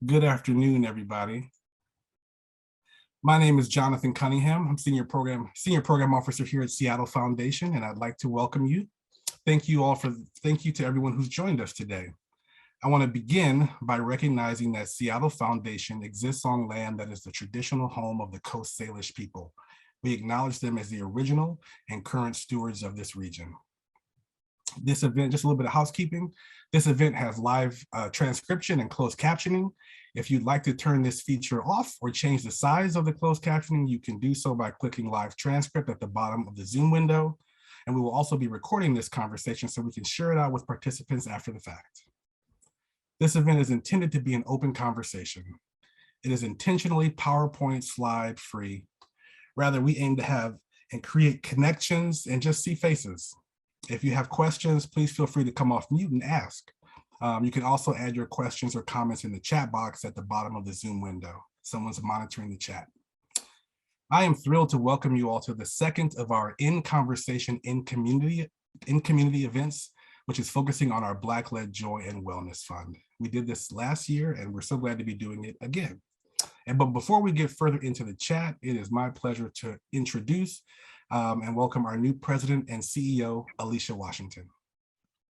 Good afternoon, everybody. My name is Jonathan Cunningham. I'm Senior Program Officer here at Seattle Foundation, and I'd like to welcome you. Thank you to everyone who's joined us today. I want to begin by recognizing that Seattle Foundation exists on land that is the traditional home of the Coast Salish people. We acknowledge them as the original and current stewards of this region. This event, just a little bit of housekeeping, this event has live transcription and closed captioning. If you'd like to turn this feature off or change the size of the closed captioning, you can do so by clicking live transcript at the bottom of the Zoom window. And we will also be recording this conversation so we can share it out with participants after the fact. This event is intended to be an open conversation. It is intentionally PowerPoint slide free. Rather, we aim to have and create connections and just see faces. If you have questions, please feel free to come off mute and ask. You can also add your questions or comments in the chat box at the bottom of the Zoom window. Someone's monitoring the chat. I am thrilled to welcome you all to the second of our In Conversation in Community events, which is focusing on our Black-led Joy and Wellness Fund. We did this last year and we're so glad to be doing it again. But before we get further into the chat, it is my pleasure to introduce and welcome our new president and CEO, Alesha Washington.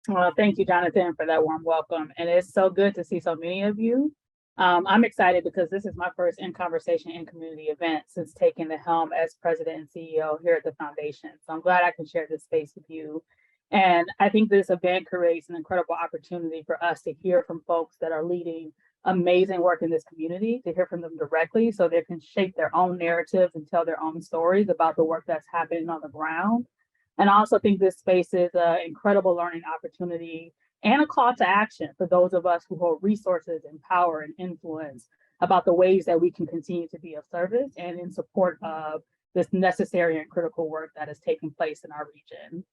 Well, thank you, Jonathan, for that warm welcome. And it's so good to see so many of you. I'm excited because this is my first In Conversation in Community event since taking the helm as president and CEO here at the foundation. So I'm glad I can share this space with you. And I think this event creates an incredible opportunity for us to hear from folks that are leading amazing work in this community, to hear from them directly so they can shape their own narratives and tell their own stories about the work that's happening on the ground. And I also think this space is an incredible learning opportunity and a call to action for those of us who hold resources and power and influence about the ways that we can continue to be of service and in support of this necessary and critical work that is taking place in our region.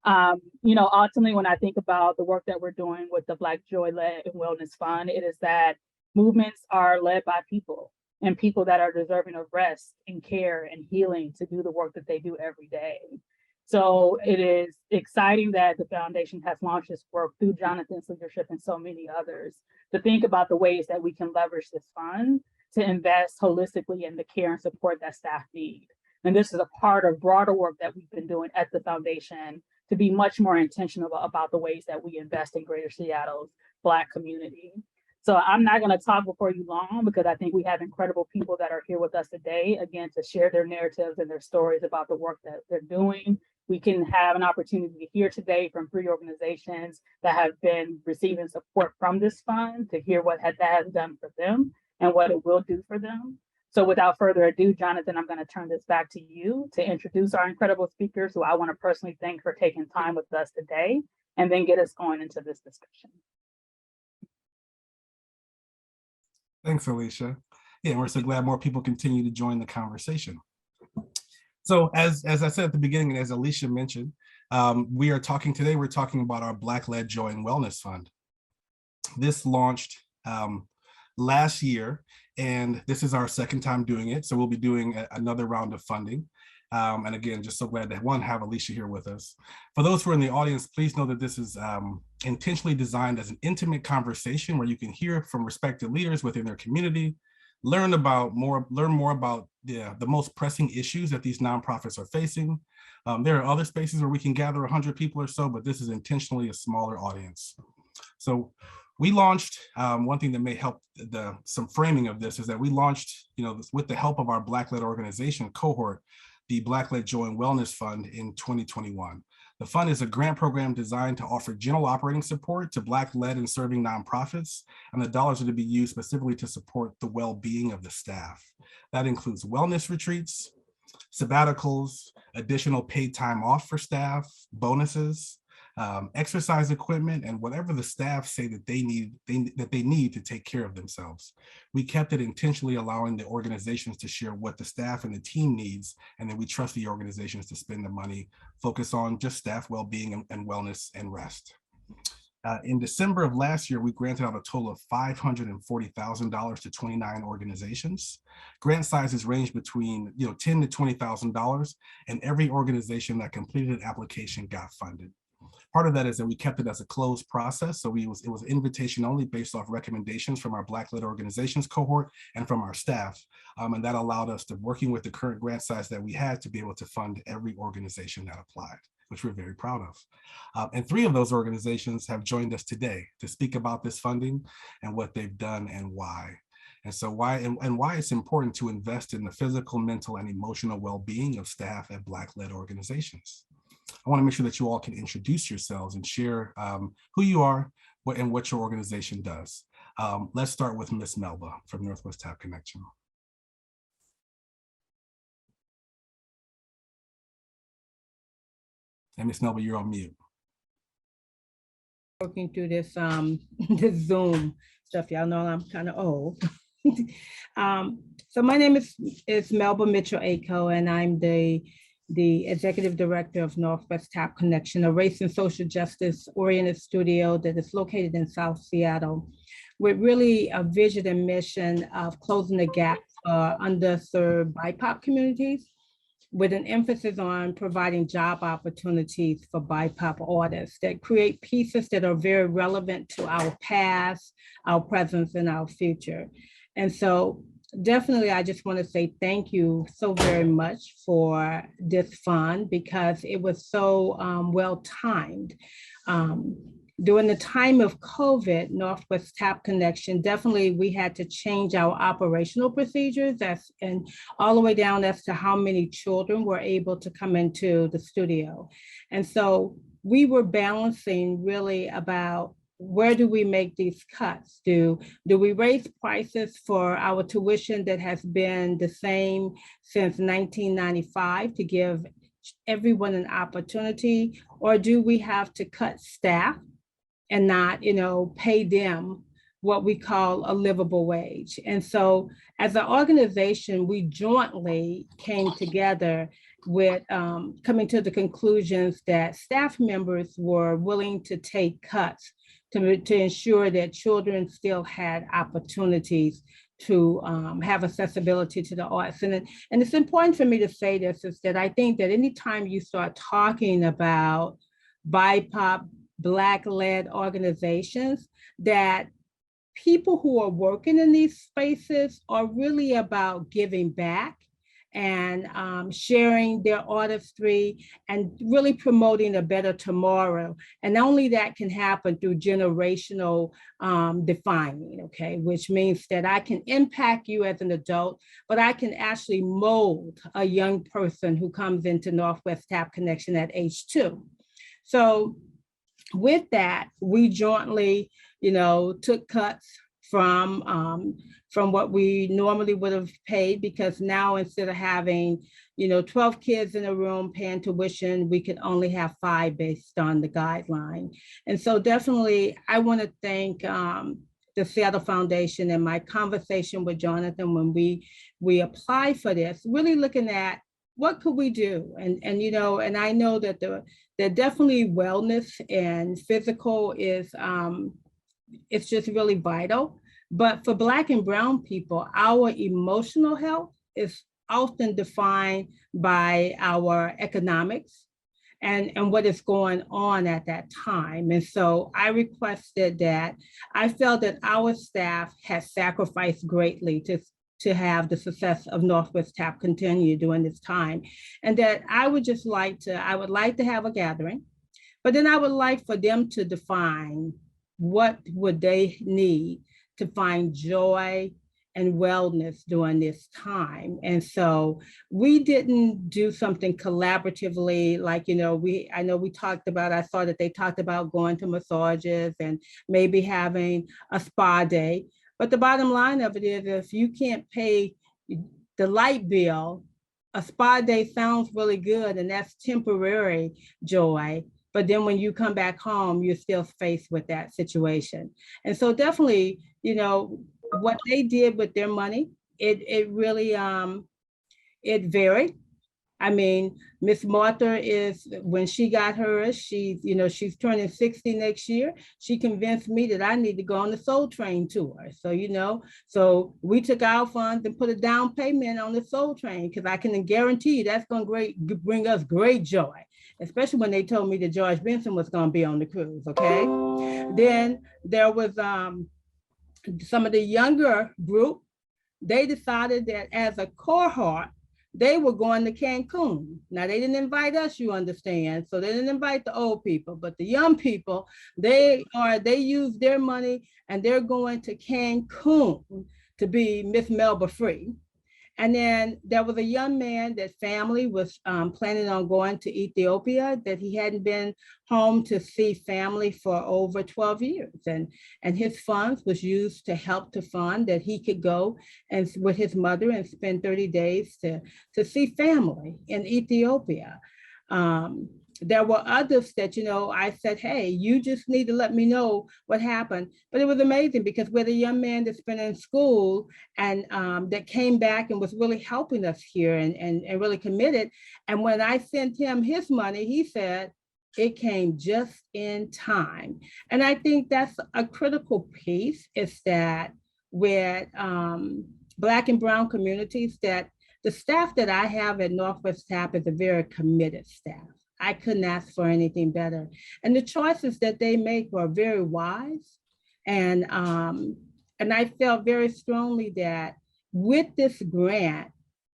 Ultimately, when I think about the work that we're doing with the Black Joy-led and Wellness Fund, it is that movements are led by people and people that are deserving of rest and care and healing to do the work that they do every day. So it is exciting that the foundation has launched this work through Jonathan's leadership and so many others to think about the ways that we can leverage this fund to invest holistically in the care and support that staff need. And this is a part of broader work that we've been doing at the foundation to be much more intentional about the ways that we invest in Greater Seattle's Black community. So I'm not going to talk before you long because I think we have incredible people that are here with us today, again, to share their narratives and their stories about the work that they're doing. We can have an opportunity to hear today from 3 organizations that have been receiving support from this fund to hear what that has done for them and what it will do for them. So without further ado, Jonathan, I'm going to turn this back to you to introduce our incredible speakers who I want to personally thank for taking time with us today, and then get us going into this discussion. Thanks, Alesha. Yeah, we're so glad more people continue to join the conversation. So as I said at the beginning, and as Alesha mentioned, we're talking about our Black-led Joy and Wellness Fund. This launched last year, and this is our second time doing it. So we'll be doing another round of funding. And again, just so glad to have Alesha here with us. For those who are in the audience, please know that this is intentionally designed as an intimate conversation where you can hear from respected leaders within their community, learn more about the most pressing issues that these nonprofits are facing. There are other spaces where we can gather 100 people or so, but this is intentionally a smaller audience. So we launched, one thing that may help some framing of this is that we launched, with the help of our Black-led organization cohort, the Black-led Joy and Wellness Fund in 2021. The fund is a grant program designed to offer general operating support to Black-led and serving nonprofits, and the dollars are to be used specifically to support the well-being of the staff. That includes wellness retreats, sabbaticals, additional paid time off for staff, bonuses, exercise equipment, and whatever the staff say that they need to take care of themselves. We kept it intentionally allowing the organizations to share what the staff and the team needs, and then we trust the organizations to spend the money, focus on just staff well-being and wellness and rest. In December of last year, we granted out a total of $540,000 to 29 organizations. Grant sizes range between $10,000 to $20,000, and every organization that completed an application got funded. Part of that is that we kept it as a closed process. So it was invitation only based off recommendations from our Black-led organizations cohort and from our staff. And that allowed us to, working with the current grant size that we had, to be able to fund every organization that applied, which we're very proud of. And 3 of those organizations have joined us today to speak about this funding and what they've done and why. And so why it's important to invest in the physical, mental, and emotional well-being of staff at Black-led organizations. I want to make sure that you all can introduce yourselves and share who you are and what your organization does. Let's start with Ms. Melba from Northwest TAP Connection. And Ms. Melba, you're on mute. Working through this this Zoom stuff, y'all know I'm kind of old. So my name is Melba Mitchell Ayco, and I'm the Executive Director of Northwest TAP Connection, a race and social justice oriented studio that is located in South Seattle, with really a vision and mission of closing the gap for underserved BIPOC communities, with an emphasis on providing job opportunities for BIPOC artists that create pieces that are very relevant to our past, our present, and our future. And so definitely, I just want to say thank you so very much for this fund, because it was so well timed. During the time of COVID, Northwest TAP Connection, definitely we had to change our operational procedures and all the way down as to how many children were able to come into the studio. And so we were balancing really about, where do we make these cuts? Do we raise prices for our tuition that has been the same since 1995 to give everyone an opportunity? Or do we have to cut staff and not, pay them what we call a livable wage? And so as an organization, we jointly came together with coming to the conclusions that staff members were willing to take cuts to ensure that children still had opportunities to have accessibility to the arts. And it's important for me to say this, is that I think that anytime you start talking about BIPOC, Black-led organizations, that people who are working in these spaces are really about giving back and sharing their artistry and really promoting a better tomorrow. And only that can happen through generational defining, okay? Which means that I can impact you as an adult, but I can actually mold a young person who comes into Northwest TAP Connection at age 2. So with that, we jointly, took cuts from what we normally would have paid, because now instead of having 12 kids in a room paying tuition, we could only have 5 based on the guideline. And so definitely I want to thank the Seattle Foundation, and my conversation with Jonathan when we applied for this, really looking at what could we do? And I know that that definitely wellness and physical is it's just really vital. But for Black and Brown people, our emotional health is often defined by our economics and what is going on at that time. And so I requested that, I felt that our staff had sacrificed greatly to have the success of Northwest TAP continue during this time. And that I would like to have a gathering, but then I would like for them to define what would they need to find joy and wellness during this time. And so we didn't do something collaboratively, like, I know we talked about, I saw that they talked about going to massages and maybe having a spa day. But the bottom line of it is, if you can't pay the light bill, a spa day sounds really good, and that's temporary joy. But then when you come back home, you're still faced with that situation. And so definitely, what they did with their money, it really, it varied. I mean, Miss Martha is, when she got hers, she's turning 60 next year. She convinced me that I need to go on the Soul Train tour. So, so we took our funds and put a down payment on the Soul Train, because I can guarantee you that's going to bring us great joy. especially when they told me that George Benson was going to be on the cruise. Okay. Then there was some of the younger group. They decided that as a cohort, they were going to Cancun. Now, they didn't invite us, you understand. So they didn't invite the old people, but the young people, they use their money and they're going to Cancun to be Miss Melba free. And then there was a young man that family was planning on going to Ethiopia, that he hadn't been home to see family for over 12 years. And his funds was used to help to fund that he could go and with his mother and spend 30 days to see family in Ethiopia. There were others that, I said, hey, you just need to let me know what happened. But it was amazing because we're the young man that's been in school and that came back and was really helping us here and really committed. And when I sent him his money, he said, it came just in time. And I think that's a critical piece, is that with Black and Brown communities, that the staff that I have at Northwest TAP is a very committed staff. I couldn't ask for anything better. And the choices that they make are very wise. And I felt very strongly that with this grant,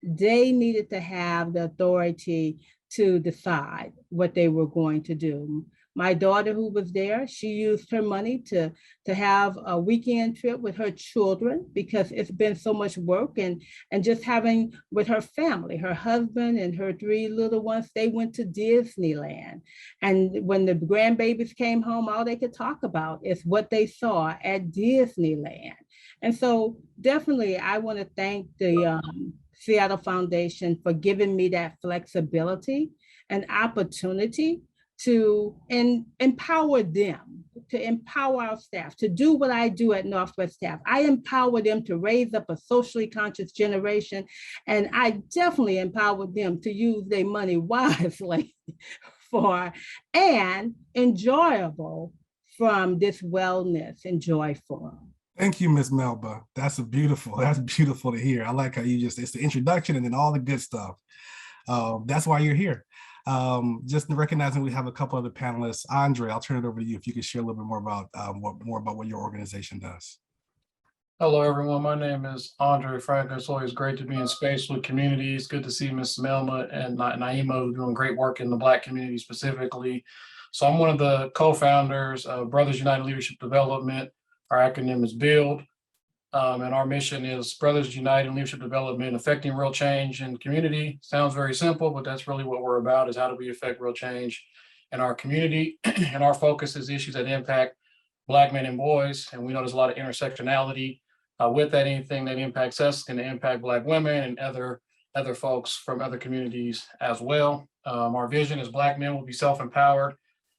they needed to have the authority to decide what they were going to do. My daughter, who was there, she used her money to have a weekend trip with her children, because it's been so much work, and just having with her family, her husband and her 3 little ones, they went to Disneyland. And when the grandbabies came home, all they could talk about is what they saw at Disneyland. And so definitely I want to thank the Seattle Foundation for giving me that flexibility and opportunity to empower them, to empower our staff, to do what I do at Northwest TAP. I empower them to raise up a socially conscious generation, and I definitely empower them to use their money wisely for and enjoyable from this wellness and joy forum. Thank you, Ms. Melba. That's beautiful to hear. I like how it's the introduction and then all the good stuff. That's why you're here. Just recognizing we have a couple other panelists. Andre, I'll turn it over to you if you could share a little bit more about what your organization does. Hello, everyone. My name is Andre Frank. It's always great to be in space with communities. Good to see Ms. Melba and Nyema doing great work in the Black community specifically. So I'm one of the co-founders of Brothers United Leadership Development. Our acronym is BUILD. And our mission is Brothers United in Leadership Development, affecting real change in community. Sounds very simple, but that's really what we're about, is how do we affect real change in our community? And our focus is issues that impact Black men and boys. And we know there's a lot of intersectionality with that. Anything that impacts us can impact Black women and other folks from other communities as well. Our vision is Black men will be self-empowered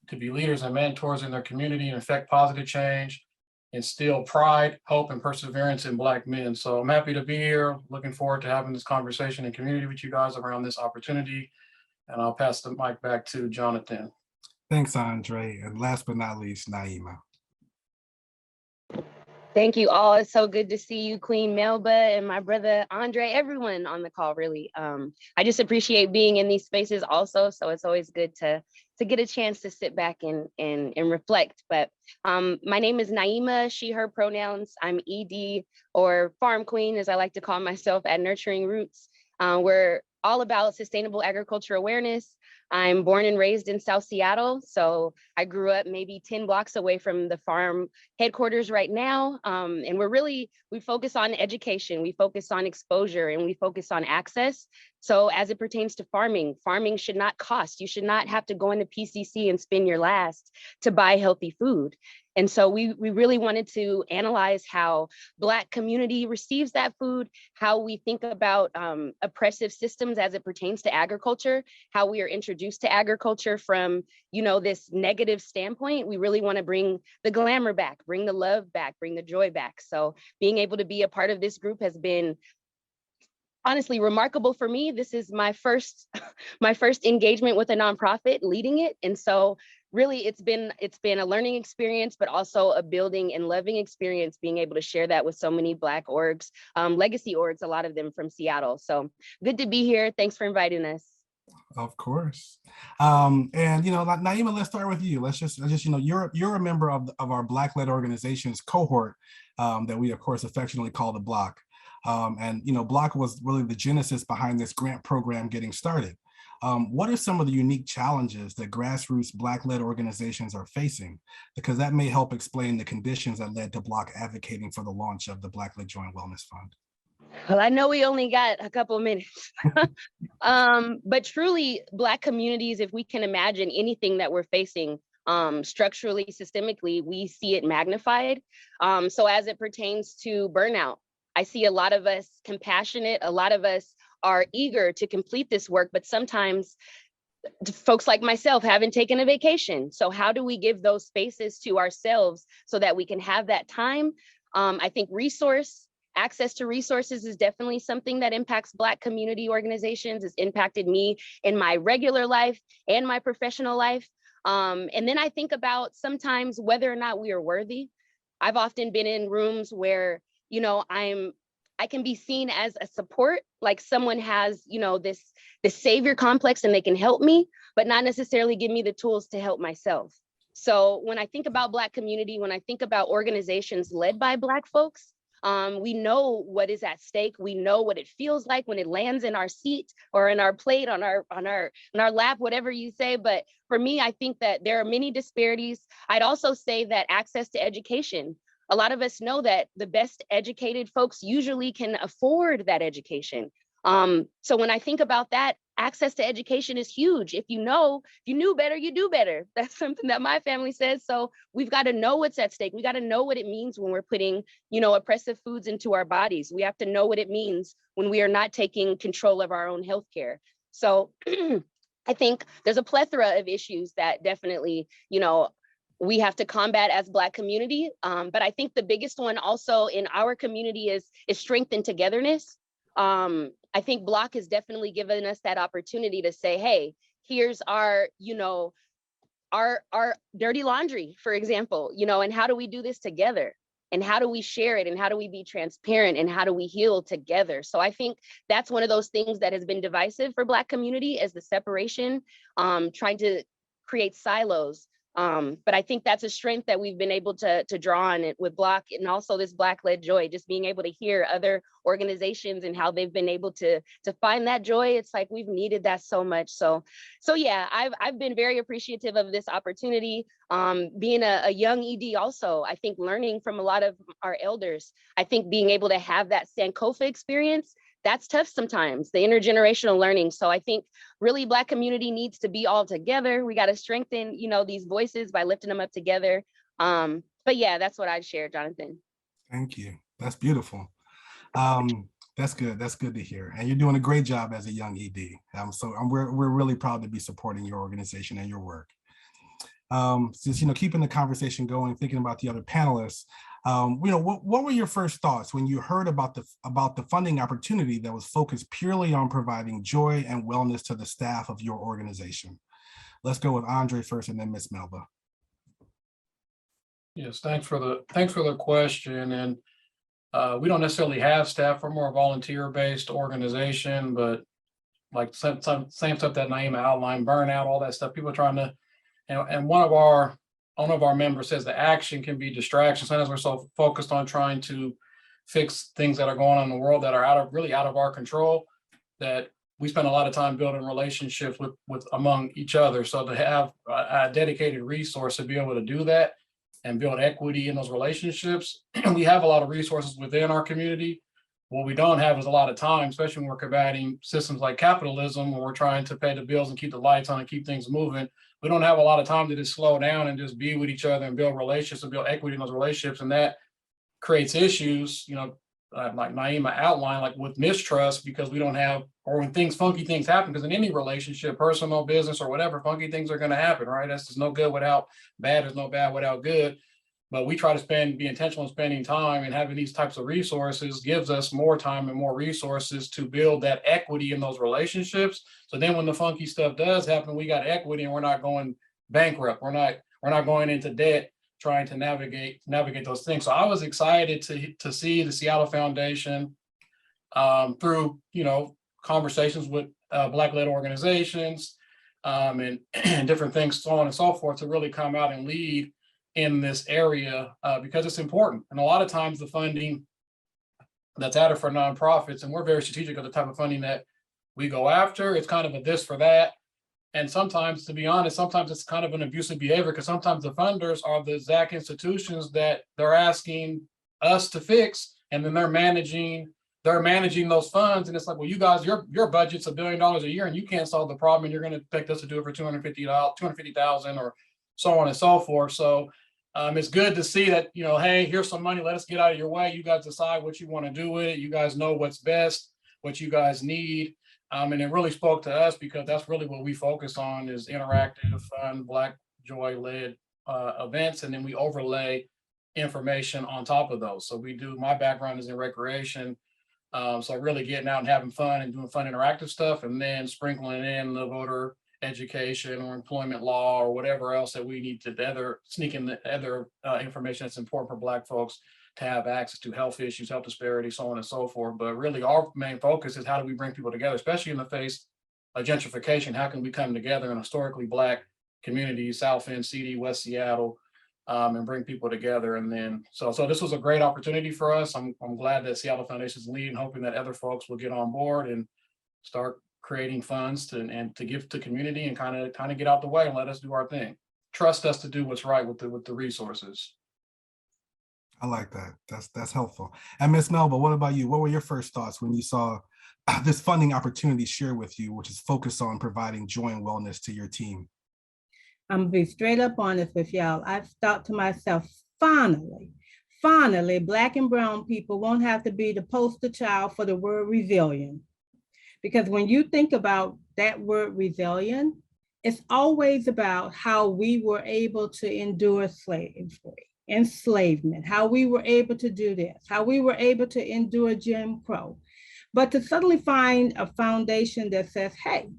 to be leaders and mentors in their community and affect positive change, instill pride, hope, and perseverance in Black men. So I'm happy to be here. Looking forward to having this conversation and community with you guys around this opportunity. And I'll pass the mic back to Jonathan. Thanks, Andre. And last but not least, Nyema. Thank you all. It's so good to see you, Queen Melba, and my brother Andre, everyone on the call, really. I just appreciate being in these spaces also. So it's always good to get a chance to sit back and reflect. But my name is Nyema, she, her pronouns. I'm ED, or Farm Queen, as I like to call myself, at Nurturing Roots. We're all about sustainable agriculture awareness. I'm born and raised in South Seattle, so I grew up maybe 10 blocks away from the farm headquarters right now. And we focus on education, we focus on exposure, and we focus on access. So as it pertains to farming should not cost. You should not have to go into PCC and spend your last to buy healthy food. And so we really wanted to analyze how Black community receives that food, how we think about oppressive systems as it pertains to agriculture, how we are introduced to agriculture from, this negative standpoint. We really want to bring the glamour back, bring the love back, bring the joy back. So being able to be a part of this group has been honestly remarkable for me. This is my first engagement with a nonprofit, leading it. And so really it's been a learning experience, but also a building and loving experience, being able to share that with so many Black orgs, legacy orgs, a lot of them from Seattle. So good to be here. Thanks for inviting us. Of course. And Nyema, let's start with you. Let's just you're a member of our Black-led organizations cohort that we of course affectionately call the Block. And Block was really the genesis behind this grant program getting started. What are some of the unique challenges that grassroots Black-led organizations are facing? Because that may help explain the conditions that led to Block advocating for the launch of the Black-led Joint Wellness Fund. Well, I know we only got a couple of minutes, but truly Black communities, if we can imagine anything that we're facing structurally, systemically, we see it magnified. So as it pertains to burnout, I see a lot of us compassionate, a lot of us are eager to complete this work, but sometimes folks like myself haven't taken a vacation. So how do we give those spaces to ourselves so that we can have that time? I think access to resources is definitely something that impacts Black community organizations. It's impacted me in my regular life and my professional life. And then I think about sometimes whether or not we are worthy. I've often been in rooms where, I can be seen as a support, like someone has, this savior complex and they can help me, but not necessarily give me the tools to help myself. So when I think about Black community, when I think about organizations led by Black folks, we know what is at stake. We know what it feels like when it lands in our seat or in our plate, on our lap, whatever you say. But for me, I think that there are many disparities. I'd also say that access to education. A lot of us know that the best educated folks usually can afford that education. So when I think about that, access to education is huge. If you knew better, you do better. That's something that my family says. So we've got to know what's at stake. We got to know what it means when we're putting, oppressive foods into our bodies. We have to know what it means when we are not taking control of our own healthcare. So I think there's a plethora of issues that definitely, we have to combat as Black community. But I think the biggest one also in our community is strength and togetherness. I think Block has definitely given us that opportunity to say, hey, here's our dirty laundry, for example, and how do we do this together? And how do we share it? And how do we be transparent? And how do we heal together? So I think that's one of those things that has been divisive for Black community, is the separation, trying to create silos. But I think that's a strength that we've been able to draw on it with Block, and also this Black-led joy, just being able to hear other organizations and how they've been able to find that joy. It's like we've needed that so much. So yeah, I've been very appreciative of this opportunity. Being a young ED also, I think learning from a lot of our elders, I think being able to have that Sankofa experience, that's tough sometimes, the intergenerational learning. So I think really Black community needs to be all together. We got to strengthen, these voices by lifting them up together. But yeah, that's what I'd share, Jonathan. Thank you. That's beautiful. That's good. That's good to hear. And you're doing a great job as a young ED. We're really proud to be supporting your organization and your work. Just keeping the conversation going, thinking about the other panelists. What were your first thoughts when you heard about the funding opportunity that was focused purely on providing joy and wellness to the staff of your organization? Let's go with Andre first, and then Ms. Melba. Yes, thanks for the question. And we don't necessarily have staff. We're more a volunteer-based organization, but like same stuff that Nyema outlined, burnout, all that stuff. People are trying to, and one of our members says the action can be distraction. Sometimes we're so focused on trying to fix things that are going on in the world that are out of our control, that we spend a lot of time building relationships with among each other. So to have a dedicated resource to be able to do that and build equity in those relationships, we have a lot of resources within our community. What we don't have is a lot of time, especially when we're combating systems like capitalism, when we're trying to pay the bills and keep the lights on and keep things moving. We don't have a lot of time to just slow down and just be with each other and build relationships and build equity in those relationships. And that creates issues, like Nyema outlined, like with mistrust, because we don't have, or when funky things happen, because in any relationship, personal, business, or whatever, funky things are going to happen, right? That's just no good without bad. There's no bad without good. But we try to be intentional in spending time, and having these types of resources gives us more time and more resources to build that equity in those relationships. So then when the funky stuff does happen, we got equity and we're not going bankrupt. We're not going into debt trying to navigate those things. So I was excited to see the Seattle Foundation through, conversations with Black-led organizations, and different things, so on and so forth, to really come out and lead in this area, because it's important. And a lot of times the funding that's added for nonprofits, and we're very strategic of the type of funding that we go after, it's kind of a this for that. And sometimes, to be honest, sometimes it's kind of an abusive behavior, because sometimes the funders are the exact institutions that they're asking us to fix, and then they're managing those funds. And it's like, well, you guys, your budget's $1 billion a year, and you can't solve the problem, and you're going to expect us to do it for $250,000 or so on and so forth. So it's good to see that, hey, here's some money, let us get out of your way. You guys decide what you want to do with it. You guys know what's best, what you guys need. And it really spoke to us, because that's really what we focus on, is interactive, fun, Black joy-led events. And then we overlay information on top of those. So my background is in recreation. So really getting out and having fun and doing fun interactive stuff, and then sprinkling in the voter education or employment law or whatever else that we need to sneak in the other information that's important for Black folks to have access to: health issues, health disparities, so on and so forth. But really our main focus is, how do we bring people together, especially in the face of gentrification? How can we come together in historically Black communities, South End, CD, West Seattle, and bring people together? And then, so this was a great opportunity for us. I'm glad that Seattle Foundation is leading, hoping that other folks will get on board and start creating funds to give to community, and kind of get out the way and let us do our thing. Trust us to do what's right with the resources. I like that. That's helpful. And Ms. Melba, what about you? What were your first thoughts when you saw this funding opportunity shared with you, which is focused on providing joy and wellness to your team? I'm gonna be straight up honest with y'all. I've thought to myself, finally, Black and brown people won't have to be the poster child for the word resilient. Because when you think about that word resilient, it's always about how we were able to endure enslavement, how we were able to do this, how we were able to endure Jim Crow. But to suddenly find a foundation that says, hey,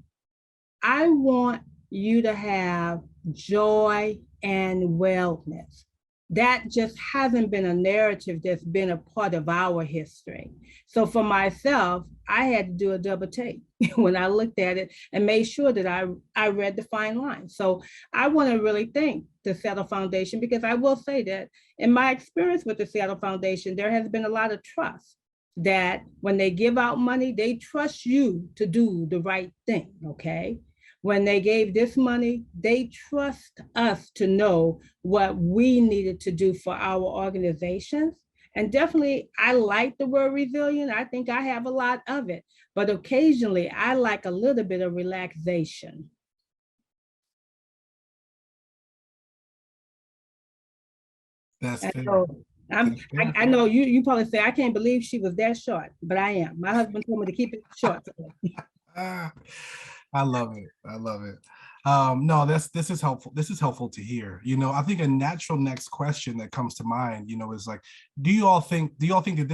I want you to have joy and wellness. That just hasn't been a narrative that's been a part of our history. So for myself, I had to do a double take when I looked at it and made sure that I read the fine line. So I want to really thank the Seattle Foundation, because I will say that in my experience with the Seattle Foundation, there has been a lot of trust, that when they give out money, they trust you to do the right thing, okay? When they gave this money, they trust us to know what we needed to do for our organizations. And definitely, I like the word resilient. I think I have a lot of it, but occasionally I like a little bit of relaxation. That's fair. So I know you probably say, I can't believe she was that short, but I am. My husband told me to keep it short. I love it. I love it. No, this is helpful. This is helpful to hear. I think a natural next question that comes to mind, is like, do you all think that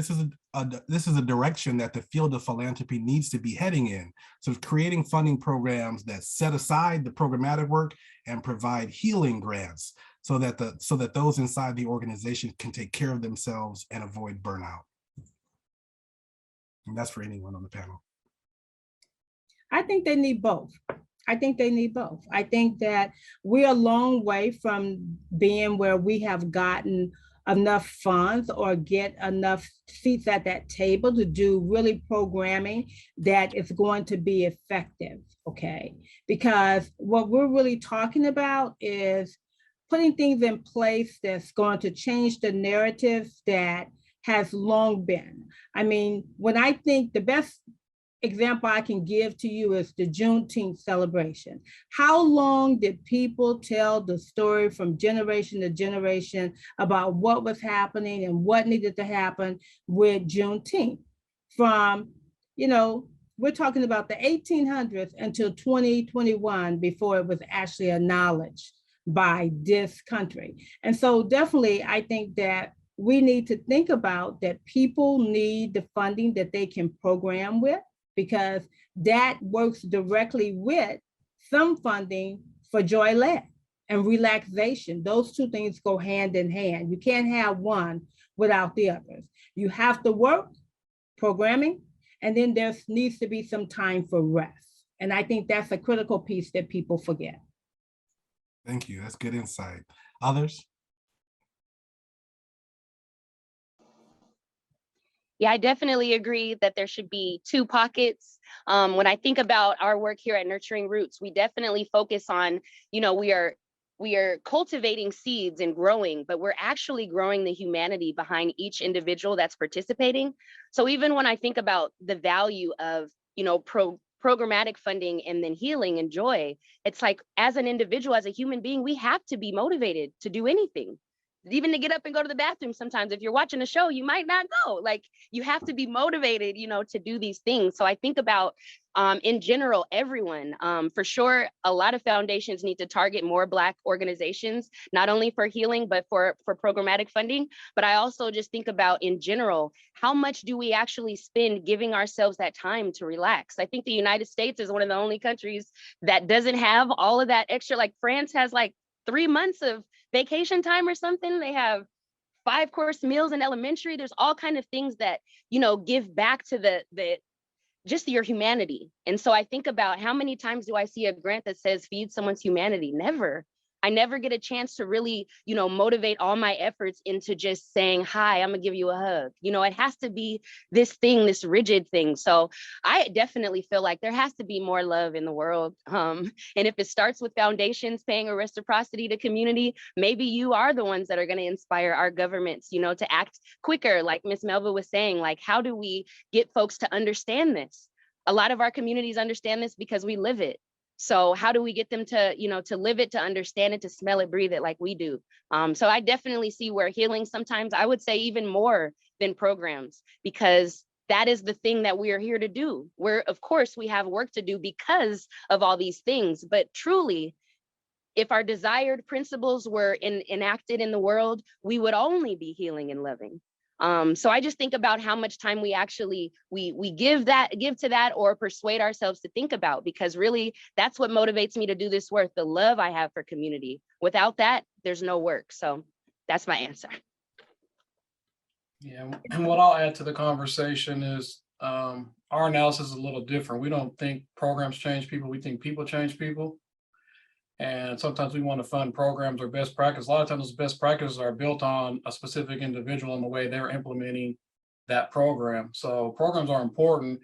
this is a direction that the field of philanthropy needs to be heading in? So creating funding programs that set aside the programmatic work and provide healing grants, so that those inside the organization can take care of themselves and avoid burnout. And that's for anyone on the panel. I think they need both. I think that we're a long way from being where we have gotten enough funds or get enough seats at that table to do really programming that is going to be effective, okay? Because what we're really talking about is putting things in place that's going to change the narrative that has long been. I mean, when I think the best example I can give to you is the Juneteenth celebration. How long did people tell the story from generation to generation about what was happening and what needed to happen with Juneteenth? From, we're talking about the 1800s until 2021 before it was actually acknowledged by this country. And so definitely, I think that we need to think about that people need the funding that they can program with, because that works directly with some funding for joy-led and relaxation. Those two things go hand in hand. You can't have one without the others. You have to work, programming, and then there needs to be some time for rest. And I think that's a critical piece that people forget. Thank you. That's good insight. Others? Yeah, I definitely agree that there should be two pockets. When I think about our work here at Nurturing Roots, we definitely focus on, we are cultivating seeds and growing, but we're actually growing the humanity behind each individual that's participating. So even when I think about the value of, programmatic funding and then healing and joy, it's like, as an individual, as a human being, we have to be motivated to do anything. Even to get up and go to the bathroom. Sometimes if you're watching a show, you might not go. Like, you have to be motivated, to do these things. So I think about, in general, everyone, for sure, a lot of foundations need to target more Black organizations, not only for healing, but for programmatic funding. But I also just think about, in general, how much do we actually spend giving ourselves that time to relax? I think the United States is one of the only countries that doesn't have all of that extra. Like, France has like 3 months of vacation time or something. They have 5-course meals in elementary. There's all kind of things that, give back to the just your humanity. And so I think about, how many times do I see a grant that says feed someone's humanity? Never. I never get a chance to really, motivate all my efforts into just saying, hi, I'm gonna give you a hug. It has to be this thing, this rigid thing. So I definitely feel like there has to be more love in the world. And if it starts with foundations paying a reciprocity to community, maybe you are the ones that are gonna inspire our governments, to act quicker. Like Ms. Melba was saying, like, how do we get folks to understand this? A lot of our communities understand this because we live it. So how do we get them to, to live it, to understand it, to smell it, breathe it like we do? So I definitely see where healing, sometimes I would say even more than programs, because that is the thing that we are here to do. Of course, we have work to do because of all these things, but truly, if our desired principles were enacted in the world, we would only be healing and loving. So I just think about how much time we actually we give to that, or persuade ourselves to think about, because really that's what motivates me to do this work, the love I have for community. Without that, there's no work. So that's my answer. Yeah, and what I'll add to the conversation is, our analysis is a little different. We don't think programs change people, we think people change people. And sometimes we want to fund programs or best practice. A lot of times those best practices are built on a specific individual and the way they're implementing that program. So programs are important,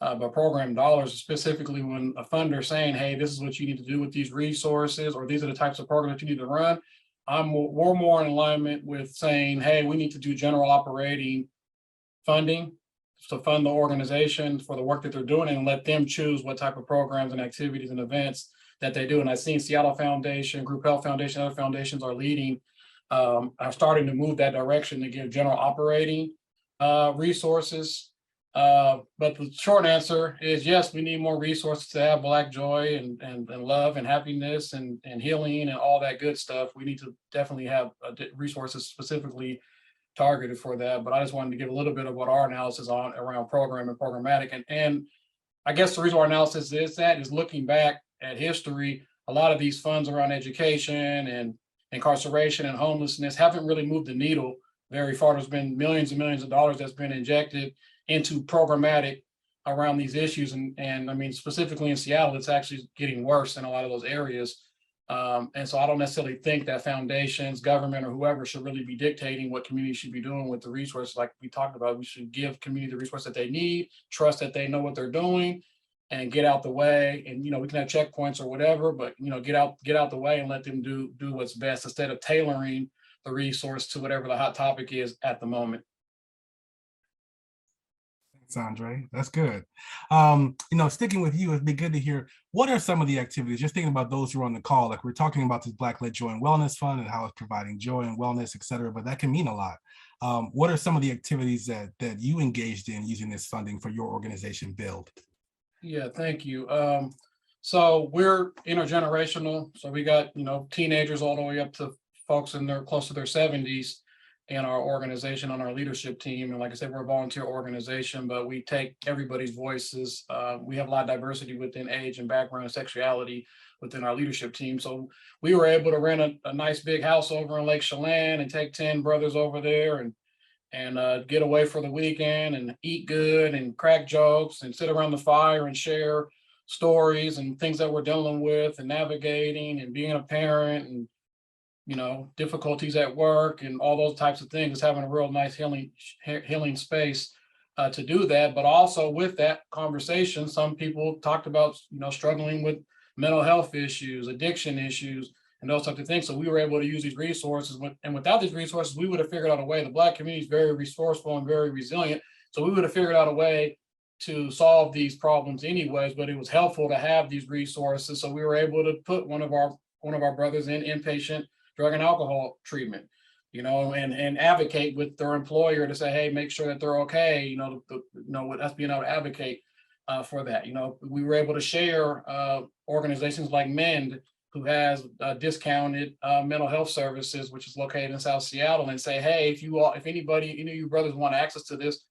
but program dollars, specifically when a funder is saying, hey, this is what you need to do with these resources, or these are the types of programs that you need to run, we're more in alignment with saying, hey, we need to do general operating funding to fund the organization for the work that they're doing, and let them choose what type of programs and activities and events that they do. And I've seen Seattle Foundation, Group Health Foundation, other foundations are leading, are starting to move that direction to give general operating resources. But the short answer is yes, we need more resources to have Black joy and love and happiness and healing and all that good stuff. We need to definitely have resources specifically targeted for that. But I just wanted to give a little bit of what our analysis on around program and programmatic. And I guess the reason our analysis is looking back at history. A lot of these funds around education and incarceration and homelessness haven't really moved the needle very far. There's been millions and millions of dollars that's been injected into programmatic around these issues. And I mean, specifically in Seattle, it's actually getting worse in a lot of those areas. And so I don't necessarily think that foundations, government, or whoever should really be dictating what communities should be doing with the resources. Like we talked about, we should give community the resources that they need, trust that they know what they're doing, and get out the way. And, we can have checkpoints or whatever, but, get out the way and let them do what's best, instead of tailoring the resource to whatever the hot topic is at the moment. Thanks, Andre. That's good. Sticking with you, it'd be good to hear, what are some of the activities, just thinking about those who are on the call, like we're talking about this Black-led Joy and Wellness Fund and how it's providing joy and wellness, et cetera, but that can mean a lot. What are some of the activities that you engaged in using this funding for your organization, Build? Yeah, thank you. So we're intergenerational. So we got, teenagers all the way up to folks in close to their 70s in our organization, on our leadership team. And like I said, we're a volunteer organization, but we take everybody's voices. We have a lot of diversity within age and background and sexuality within our leadership team. So we were able to rent a nice big house over in Lake Chelan and take 10 brothers over there and get away for the weekend and eat good and crack jokes and sit around the fire and share stories and things that we're dealing with and navigating and being a parent and, you know, difficulties at work and all those types of things. It's having a real nice healing space to do that. But also with that conversation, some people talked about, you know, struggling with mental health issues, addiction issues, and those types of things. So we were able to use these resources. And without these resources, we would have figured out a way. The Black community is very resourceful and very resilient. So we would have figured out a way to solve these problems anyways, but it was helpful to have these resources. So we were able to put one of our brothers in inpatient drug and alcohol treatment, you know, and advocate with their employer to say, hey, make sure that they're okay, you know, with us being able to advocate for that. You know, we were able to share organizations like MEND, who has discounted mental health services, which is located in South Seattle, and say, hey, if anybody, any of you brothers want access to this,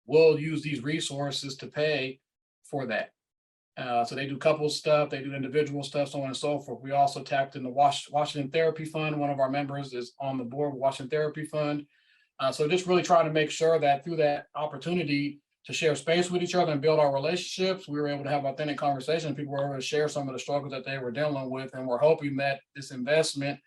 we'll use these resources to pay for that. So they do couples stuff, they do individual stuff, so on and so forth. We also tapped in the Washington Therapy Fund. One of our members is on the board with Washington Therapy Fund. So just really trying to make sure that through that opportunity to share space with each other and build our relationships, we were able to have authentic conversations. People were able to share some of the struggles that they were dealing with. And we're hoping that this investment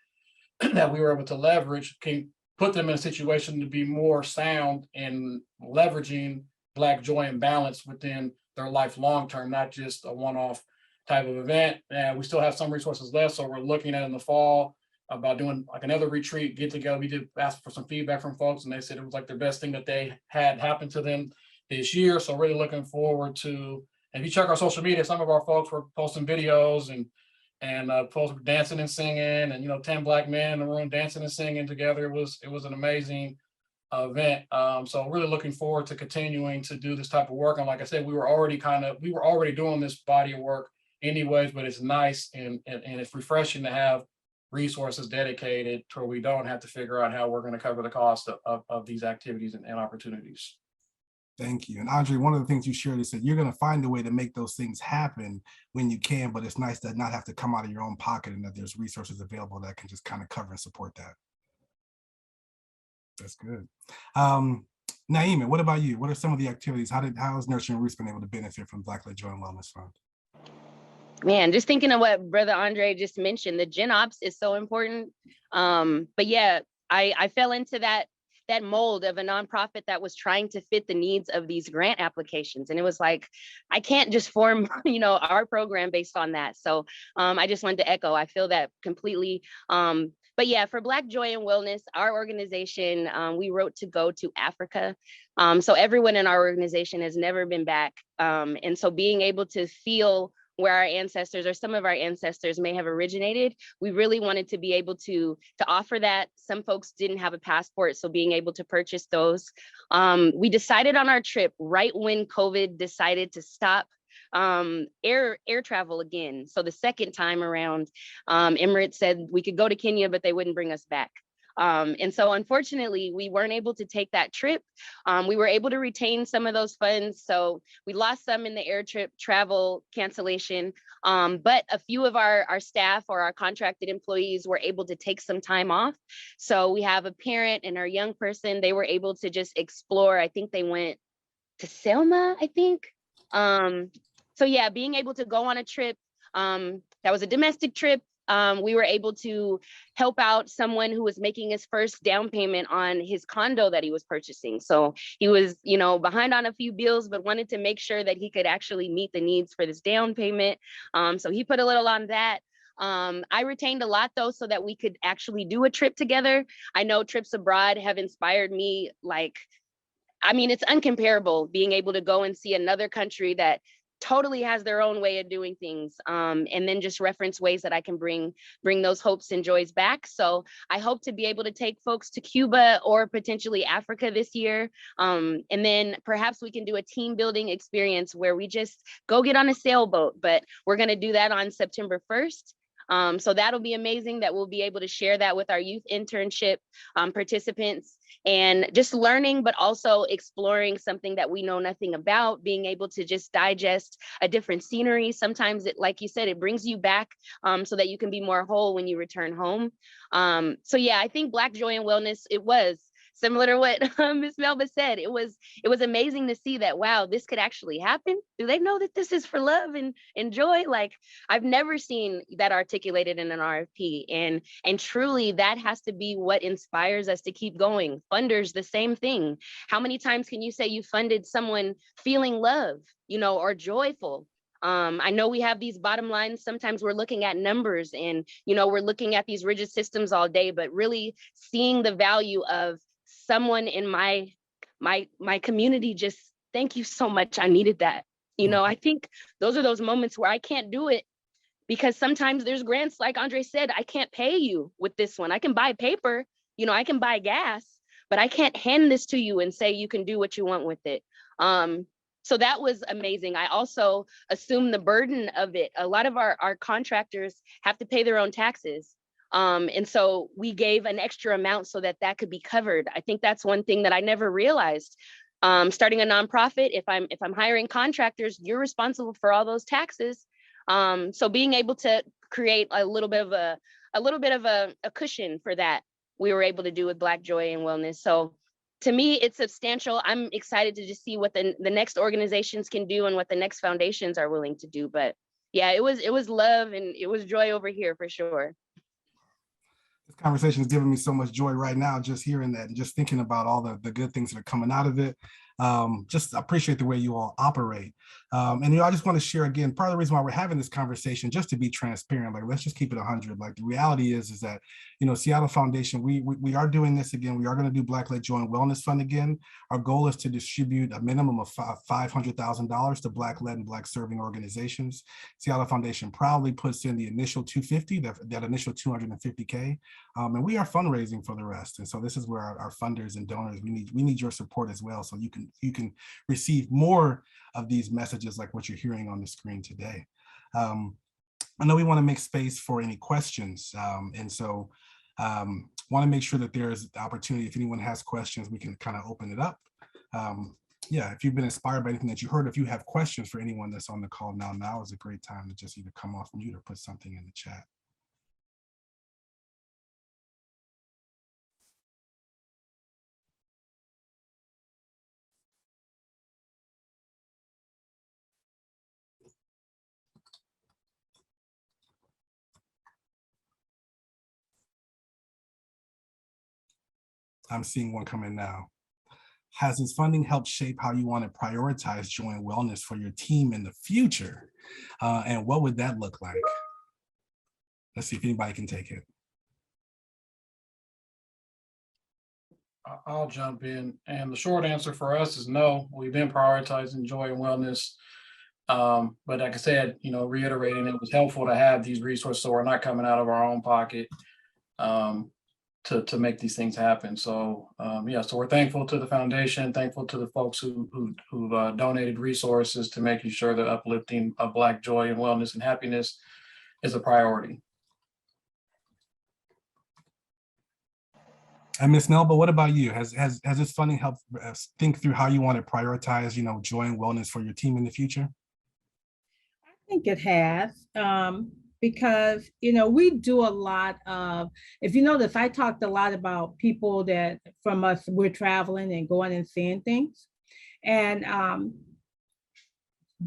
that we were able to leverage can put them in a situation to be more sound in leveraging Black joy and balance within their life long-term, not just a one-off type of event. And we still have some resources left. So we're looking at in the fall about doing like another retreat, get together. We did ask for some feedback from folks, and they said it was like the best thing that they had happened to them this year. So really looking forward to, and if you check our social media, some of our folks were posting videos and folks were dancing and singing, and, you know, 10 Black men in the room dancing and singing together. It was an amazing event. So really looking forward to continuing to do this type of work. And like I said, we were already doing this body of work anyways, but it's nice and it's refreshing to have resources dedicated to where we don't have to figure out how we're going to cover the cost of these activities and opportunities. Thank you. And Andre, one of the things you shared is that you're going to find a way to make those things happen when you can, but it's nice to not have to come out of your own pocket and that there's resources available that can just kind of cover and support that. That's good. Nyema, what about you? What are some of the activities? How has Nurturing Roots been able to benefit from Black-led Joy and Wellness Fund? Man, just thinking of what Brother Andre just mentioned, the Gen Ops is so important. But yeah, I fell into that mold of a nonprofit that was trying to fit the needs of these grant applications. And it was like, I can't just form, you know, our program based on that. So I just wanted to echo, I feel that completely. But yeah, for Black Joy and Wellness, our organization, we wrote to go to Africa. So everyone in our organization has never been back. And so being able to feel where our ancestors or some of our ancestors may have originated, we really wanted to be able to offer that. Some folks didn't have a passport, so being able to purchase those. We decided on our trip right when COVID decided to stop air travel again. So the second time around, Emirates said we could go to Kenya, but they wouldn't bring us back. And so unfortunately, we weren't able to take that trip. We were able to retain some of those funds. So we lost some in the air trip travel cancellation, but a few of our staff or our contracted employees were able to take some time off. So we have a parent and our young person, they were able to just explore. I think they went to Selma, I think. So yeah, being able to go on a trip, that was a domestic trip. We were able to help out someone who was making his first down payment on his condo that he was purchasing. So he was, you know, behind on a few bills, but wanted to make sure that he could actually meet the needs for this down payment. So he put a little on that. I retained a lot though, so that we could actually do a trip together. I know trips abroad have inspired me. Like, I mean, it's uncomparable being able to go and see another country that totally has their own way of doing things, and then just reference ways that I can bring those hopes and joys back. So I hope to be able to take folks to Cuba or potentially Africa this year, and then perhaps we can do a team building experience where we just go get on a sailboat, but we're going to do that on September 1st. So that'll be amazing that we'll be able to share that with our youth internship participants, and just learning, but also exploring something that we know nothing about, being able to just digest a different scenery. Sometimes it, like you said, it brings you back so that you can be more whole when you return home. So yeah, I think Black Joy and Wellness, it was similar to what Miss Melba said. It was amazing to see that, wow, this could actually happen. Do they know that this is for love and joy? Like, I've never seen that articulated in an RFP. And truly that has to be what inspires us to keep going. Funders, the same thing. How many times can you say you funded someone feeling love, or joyful? I know we have these bottom lines. Sometimes we're looking at numbers and, we're looking at these rigid systems all day, but really seeing the value of someone in my community, just thank you so much. I needed that. I think those are those moments where I can't do it because sometimes there's grants, like Andre said, I can't pay you with this one. I can buy paper, I can buy gas, but I can't hand this to you and say you can do what you want with it. So that was amazing. I also assumed the burden of it. A lot of our contractors have to pay their own taxes. And so we gave an extra amount so that could be covered. I think that's one thing that I never realized. Starting a nonprofit, if I'm hiring contractors, you're responsible for all those taxes. So being able to create a little bit of a cushion for that, we were able to do with Black Joy and Wellness. So to me, it's substantial. I'm excited to just see what the next organizations can do and what the next foundations are willing to do. But yeah, it was love and it was joy over here for sure. This conversation is giving me so much joy right now, just hearing that and just thinking about all the good things that are coming out of it. Just appreciate the way you all operate. And I just want to share again, part of the reason why we're having this conversation, just to be transparent, like let's just keep it 100. Like the reality is that, Seattle Foundation, we are doing this again. We are going to do Black-led Joy and Wellness Fund again. Our goal is to distribute a minimum of $500,000 to Black-led and Black-serving organizations. Seattle Foundation proudly puts in the initial 250, that initial 250K, and we are fundraising for the rest. And so this is where our funders and donors, we need your support as well, so you can receive more of these messages like what you're hearing on the screen today. I know we want to make space for any questions, and so want to make sure that there's the opportunity. If anyone has questions, we can kind of open it up. Yeah, if you've been inspired by anything that you heard, if you have questions for anyone that's on the call now is a great time to just either come off mute or put something in the chat. I'm seeing one coming now. Has this funding helped shape how you want to prioritize joy and wellness for your team in the future? And what would that look like? Let's see if anybody can take it. I'll jump in. And the short answer for us is no. We've been prioritizing joy and wellness. But like I said, reiterating, it was helpful to have these resources so we're not coming out of our own pocket to make these things happen. So yeah, so we're thankful to the foundation, thankful to the folks who've donated resources to making sure that uplifting of Black joy and wellness and happiness is a priority. And Ms. Melba, what about you? Has this funding helped think through how you want to prioritize, joy and wellness for your team in the future? I think it has, because, we do a lot of, if you notice, I talked a lot about people that from us, we're traveling and going and seeing things. And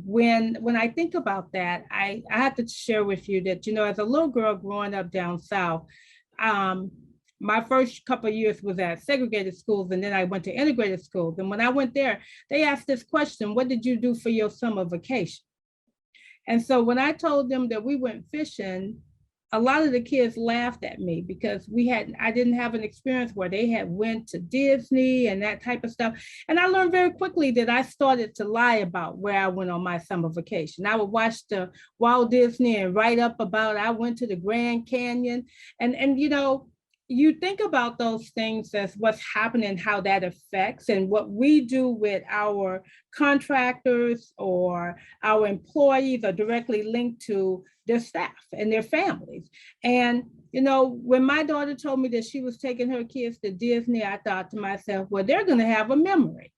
when I think about that, I have to share with you that, as a little girl growing up down south, my first couple of years was at segregated schools, and then I went to integrated schools. And when I went there, they asked this question: what did you do for your summer vacation? And so when I told them that we went fishing, a lot of the kids laughed at me because I didn't have an experience where they had went to Disney and that type of stuff. And I learned very quickly that I started to lie about where I went on my summer vacation. I would watch the Walt Disney and write up about I went to the Grand Canyon. And you think about those things as what's happening, how that affects, and what we do with our contractors or our employees are directly linked to their staff and their families. And, when my daughter told me that she was taking her kids to Disney, I thought to myself, well, they're going to have a memory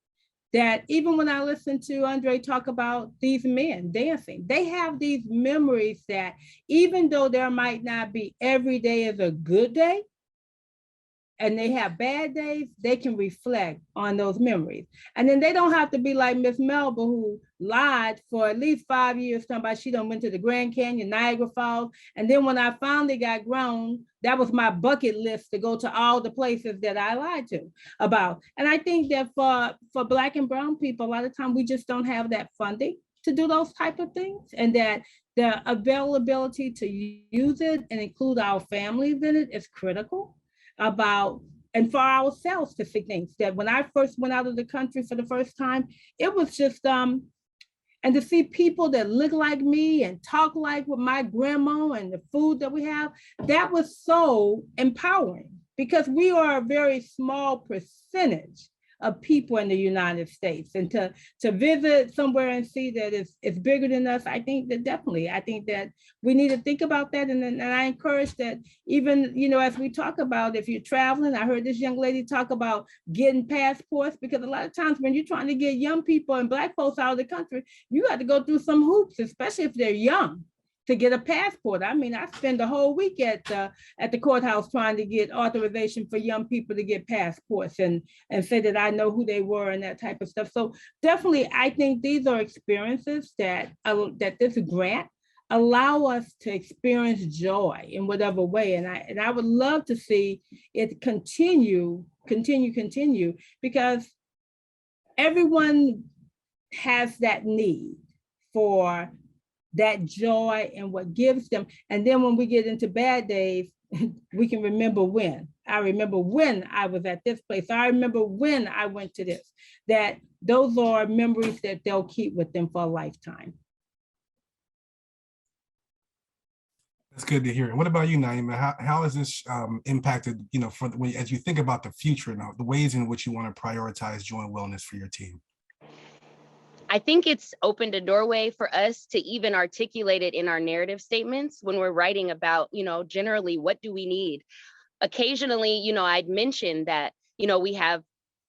that even when I listen to Andre talk about these men dancing, they have these memories that even though there might not be every day is a good day, and they have bad days, they can reflect on those memories. And then they don't have to be like Miss Melba, who lied for at least 5 years, talking about she done went to the Grand Canyon, Niagara Falls. And then when I finally got grown, that was my bucket list to go to all the places that I lied to about. And I think that for Black and brown people, a lot of times we just don't have that funding to do those type of things, and that the availability to use it and include our families in it is critical about, and for ourselves to see things that when I first went out of the country for the first time, it was just, and to see people that look like me and talk like with my grandma and the food that we have, that was so empowering, because we are a very small percentage of people in the United States. And to visit somewhere and see that it's bigger than us, I think that we need to think about that. And I encourage that, even, as we talk about, if you're traveling, I heard this young lady talk about getting passports, because a lot of times when you're trying to get young people and Black folks out of the country, you got to go through some hoops, especially if they're young, to get a passport. I mean, I spend the whole week at the courthouse trying to get authorization for young people to get passports and say that I know who they were and that type of stuff. So definitely, I think these are experiences that this grant allow us to experience joy in whatever way. And I would love to see it continue, because everyone has that need for that joy and what gives them. And then when we get into bad days, we can remember when. I remember when I was at this place. I remember when I went to this. That those are memories that they'll keep with them for a lifetime. That's good to hear. And what about you, Nyema? How has this impacted, as you think about the future and the ways in which you want to prioritize joy and wellness for your team? I think it's opened a doorway for us to even articulate it in our narrative statements when we're writing about, generally, what do we need? Occasionally, I'd mentioned that, we have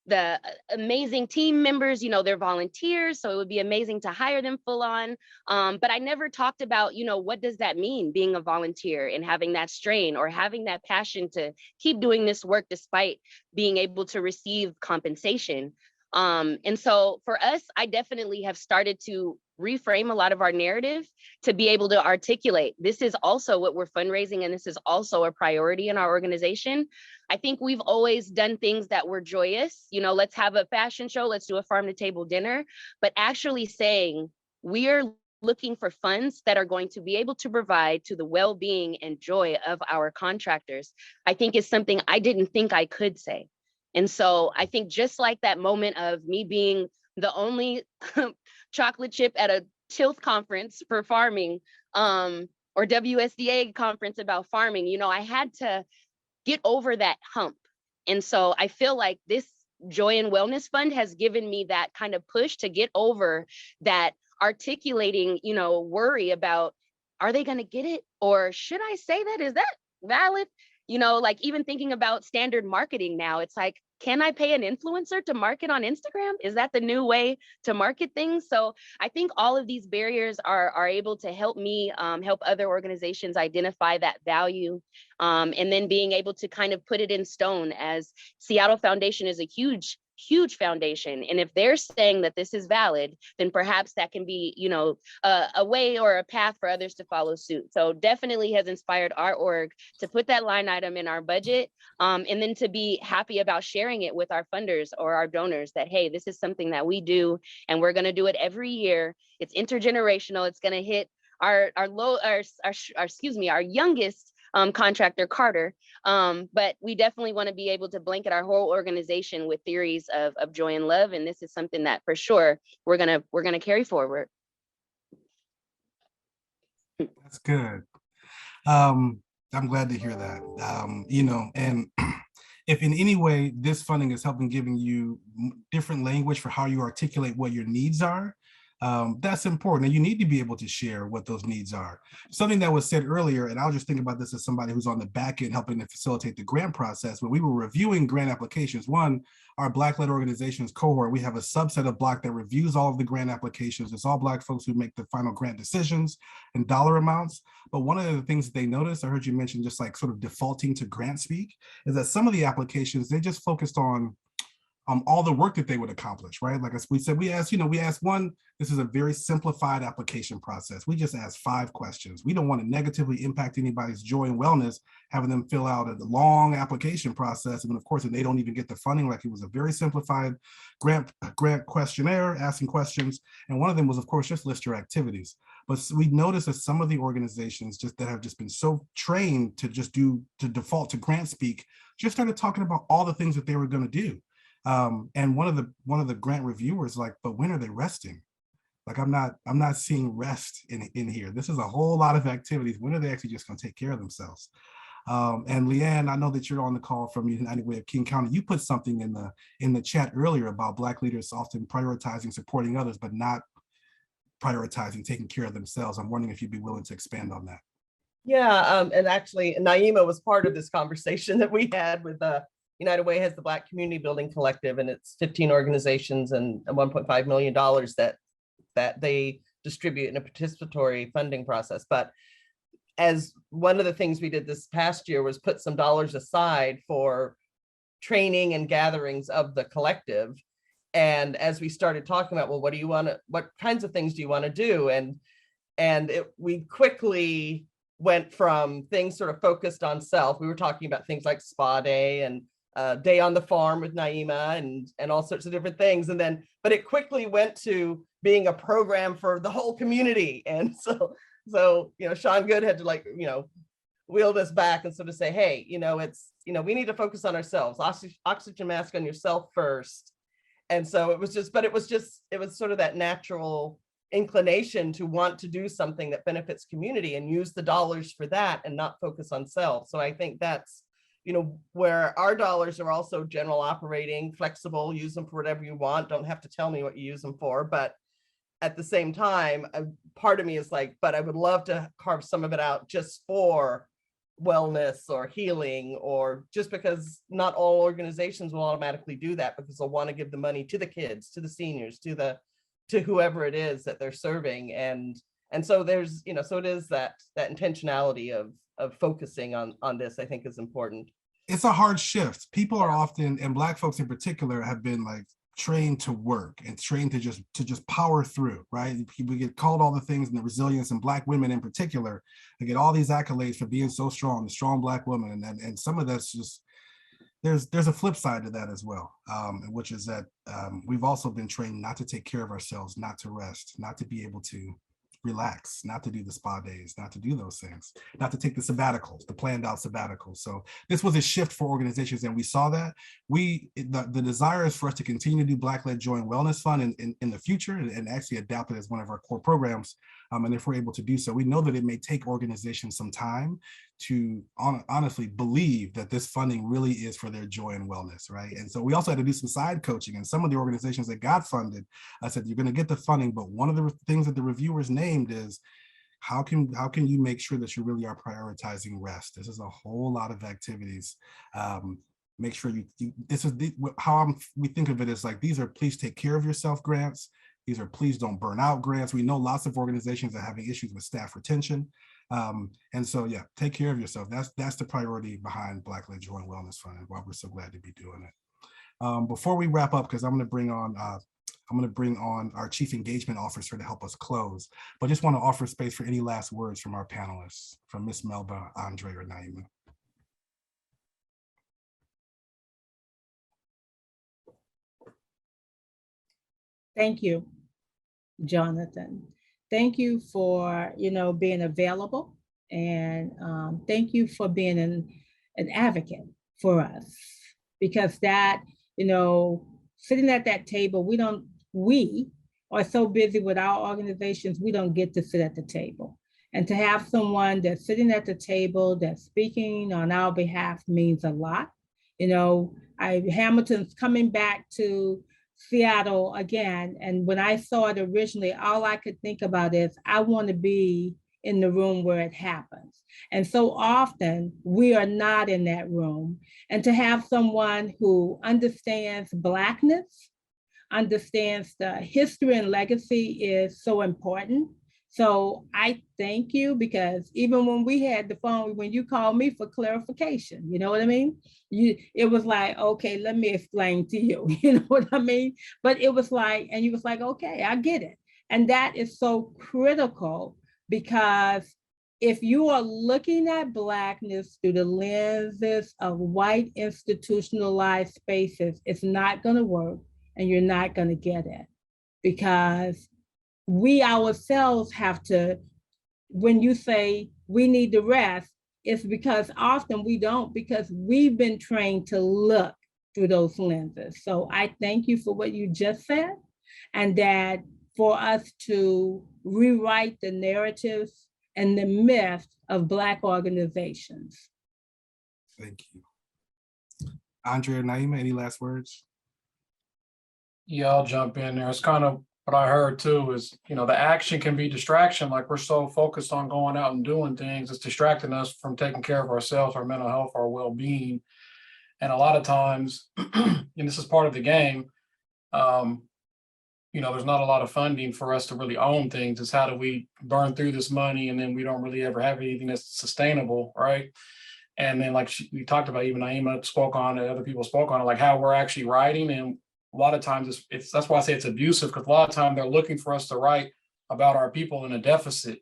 the amazing team members, they're volunteers, so it would be amazing to hire them full on. But I never talked about, what does that mean, being a volunteer and having that strain or having that passion to keep doing this work despite being able to receive compensation. And so for us, I definitely have started to reframe a lot of our narrative to be able to articulate, this is also what we're fundraising, and this is also a priority in our organization. I think we've always done things that were joyous, let's have a fashion show, let's do a farm to table dinner, but actually saying we are looking for funds that are going to be able to provide to the well-being and joy of our contractors, I think is something I didn't think I could say. And so I think just like that moment of me being the only chocolate chip at a TILT conference for farming, or WSDA conference about farming, I had to get over that hump. And so I feel like this Joy and Wellness Fund has given me that kind of push to get over that articulating, worry about, are they going to get it? Or should I say that? Is that valid? Like even thinking about standard marketing now, it's like, can I pay an influencer to market on Instagram? Is that the new way to market things? So I think all of these barriers are able to help me help other organizations identify that value, and then being able to kind of put it in stone, as Seattle Foundation is a huge foundation. And if they're saying that this is valid, then perhaps that can be, a way or a path for others to follow suit. So definitely has inspired our org to put that line item in our budget, and then to be happy about sharing it with our funders or our donors that, hey, this is something that we do and we're going to do it every year. It's intergenerational. It's going to hit our youngest contractor, Carter. But we definitely want to be able to blanket our whole organization with theories of joy and love. And this is something that for sure we're gonna carry forward. That's good. I'm glad to hear that. And if in any way this funding is helping giving you different language for how you articulate what your needs are, That's important. And you need to be able to share what those needs are. Something that was said earlier, and I'll just think about this as somebody who's on the back end helping to facilitate the grant process. When we were reviewing grant applications, one, our Black-led organizations cohort, we have a subset of Black that reviews all of the grant applications. It's all Black folks who make the final grant decisions and dollar amounts. But one of the things that they noticed, I heard you mention just like sort of defaulting to grant speak, is that some of the applications, they just focused on all the work that they would accomplish, right? Like as we said, we asked one, this is a very simplified application process. We just asked 5 questions. We don't want to negatively impact anybody's joy and wellness, having them fill out a long application process. And then of course, they don't even get the funding. Like it was a very simplified grant questionnaire, asking questions. And one of them was, of course, just list your activities. But we noticed that some of the organizations that have just been so trained to default to grant speak, just started talking about all the things that they were going to do. And one of the grant reviewers like, but when are they resting? Like I'm not seeing rest in here. This is a whole lot of activities. When are they actually just going to take care of themselves? And Liahann, I know that you're on the call from United Way of King County. You put something in the chat earlier about Black leaders often prioritizing supporting others, but not prioritizing taking care of themselves. I'm wondering if you'd be willing to expand on that. Yeah, and actually Nyema was part of this conversation that we had with United Way has the Black Community Building Collective, and it's 15 organizations and $1.5 million that they distribute in a participatory funding process. But as one of the things we did this past year was put some dollars aside for training and gatherings of the collective. And as we started talking about, well, what kinds of things do you want to do? And we quickly went from things sort of focused on self. We were talking about things like spa day and day on the farm with Nyema and all sorts of different things. And then, but it quickly went to being a program for the whole community. And so, Sean Good had to wheel us back and sort of say, hey, we need to focus on ourselves, oxygen mask on yourself first. And so it was sort of that natural inclination to want to do something that benefits community and use the dollars for that and not focus on self. So I think that's, where our dollars are also general operating, flexible, use them for whatever you want. Don't have to tell me what you use them for. But at the same time, part of me is like, but I would love to carve some of it out just for wellness or healing, or just because not all organizations will automatically do that because they'll want to give the money to the kids, to the seniors, to whoever it is that they're serving. And so there's, so it is that intentionality of focusing on this, I think is important. It's a hard shift. People are often, and Black folks in particular, have been like trained to work and trained to just power through, right? We get called all the things, and the resilience, and Black women in particular, they get all these accolades for being so strong, the strong Black woman. And some of that's just, there's a flip side to that as well, which is that we've also been trained not to take care of ourselves, not to rest, not to be able to relax, not to do the spa days, not to do those things, not to take the sabbaticals, the planned out sabbaticals. So this was a shift for organizations, and we saw that. The desire is for us to continue to do Black-led Joy and Wellness Fund in the future, and actually adopt it as one of our core programs. And if we're able to do so, we know that it may take organizations some time to honestly believe that this funding really is for their joy and wellness, right? And so we also had to do some side coaching, and some of the organizations that got funded, I said, you're going to get the funding, but one of the things that the reviewers named is, how can you make sure that you really are prioritizing rest? This is a whole lot of activities. Make sure we think of it as like, these are please take care of yourself grants. These are please don't burn out grants. We know lots of organizations are having issues with staff retention. And so, yeah, take care of yourself. That's the priority behind Black-led Joy and Wellness Fund, and why we're so glad to be doing it. Before we wrap up, because I'm going to bring on our Chief Engagement Officer to help us close, but just want to offer space for any last words from our panelists, from Ms. Melba, Andre, or Nyema. Thank you, Jonathan. Thank you for, being available, and thank you for being an advocate for us, because that, sitting at that table, we are so busy with our organizations, we don't get to sit at the table. And to have someone that's sitting at the table, that's speaking on our behalf, means a lot. Hamilton's coming back to Seattle again. And when I saw it originally, all I could think about is I want to be in the room where it happens. And so often we are not in that room. And to have someone who understands Blackness, understands the history and legacy is so important. So I thank you, because even when we had the phone, when you called me for clarification, you know what I mean? It was like, okay, let me explain to you, you know what I mean? But it was like, and you was like, okay, I get it. And that is so critical, because if you are looking at Blackness through the lenses of white institutionalized spaces, it's not going to work, and you're not going to get it, because we ourselves have to, when you say we need to rest, it's because often we don't, because we've been trained to look through those lenses. So I thank you for what you just said, and that for us to rewrite the narratives and the myth of Black organizations. Thank you. Andre or Nyema, any last words? Yeah, I'll jump in there. It's kind of what I heard too is, the action can be distraction. Like we're so focused on going out and doing things, it's distracting us from taking care of ourselves, our mental health, our well-being. And a lot of times, and this is part of the game, there's not a lot of funding for us to really own things. It's how do we burn through this money, and then we don't really ever have anything that's sustainable, right? And then like we talked about, even Nyema spoke on it, other people spoke on it, like how we're actually writing. And a lot of times it's that's why I say it's abusive, because a lot of times they're looking for us to write about our people in a deficit.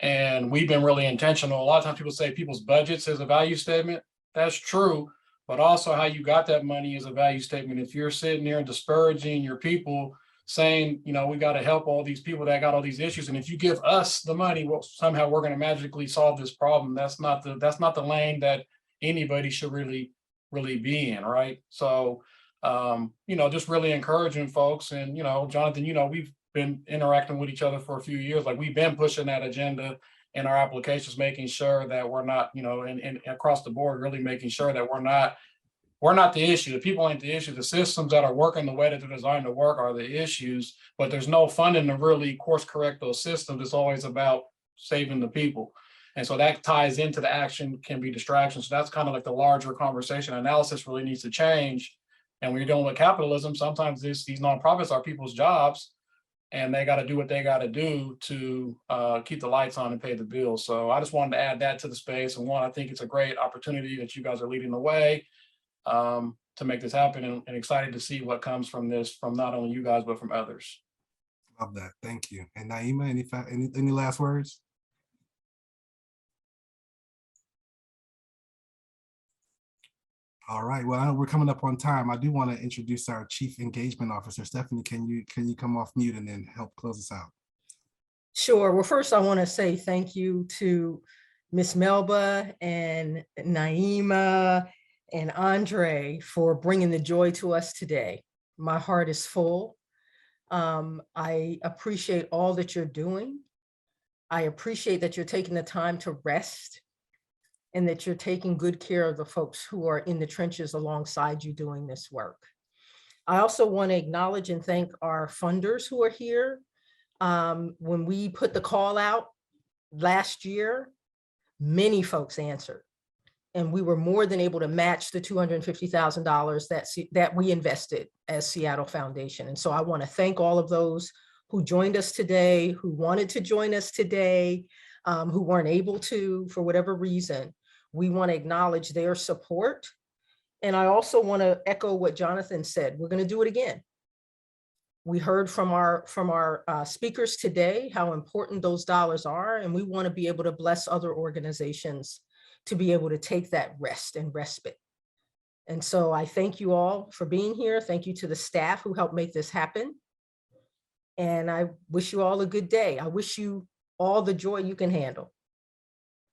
And we've been really intentional. A lot of times people say people's budgets is a value statement. That's true, but also how you got that money is a value statement. If you're sitting there and disparaging your people, saying, we got to help all these people that got all these issues, and if you give us the money, well, somehow we're going to magically solve this problem. That's not the lane that anybody should really be in, right? So just really encouraging folks. And, Jonathan, we've been interacting with each other for a few years. Like we've been pushing that agenda in our applications, making sure that we're not, and across the board, really making sure that we're not the issue. The people ain't the issue. The systems that are working the way that they're designed to work are the issues, but there's no funding to really course correct those systems. It's always about saving the people. And so that ties into the action can be distraction. So that's kind of like the larger conversation. Analysis really needs to change. And when you're dealing with capitalism, sometimes these nonprofits are people's jobs, and they got to do what they got to do to keep the lights on and pay the bills. So I just wanted to add that to the space. And one, I think it's a great opportunity that you guys are leading the way to make this happen, and excited to see what comes from this, from not only you guys, but from others. Love that. Thank you. And Nyema, any last words? All right. Well, I know we're coming up on time. I do want to introduce our Chief Engagement Officer. Stephanie, can you come off mute and then help close us out? Sure. Well, first I want to say thank you to Miss Melba and Nyema and Andre for bringing the joy to us today. My heart is full. I appreciate all that you're doing. I appreciate that you're taking the time to rest, and that you're taking good care of the folks who are in the trenches alongside you doing this work. I also want to acknowledge and thank our funders who are here. When we put the call out last year, many folks answered, and we were more than able to match the $250,000 that we invested as Seattle Foundation. And so I want to thank all of those who joined us today, who wanted to join us today, who weren't able to for whatever reason. We want to acknowledge their support. And I also want to echo what Jonathan said. We're going to do it again. We heard from our speakers today how important those dollars are, and we want to be able to bless other organizations to be able to take that rest and respite. And so I thank you all for being here. Thank you to the staff who helped make this happen. And I wish you all a good day. I wish you all the joy you can handle.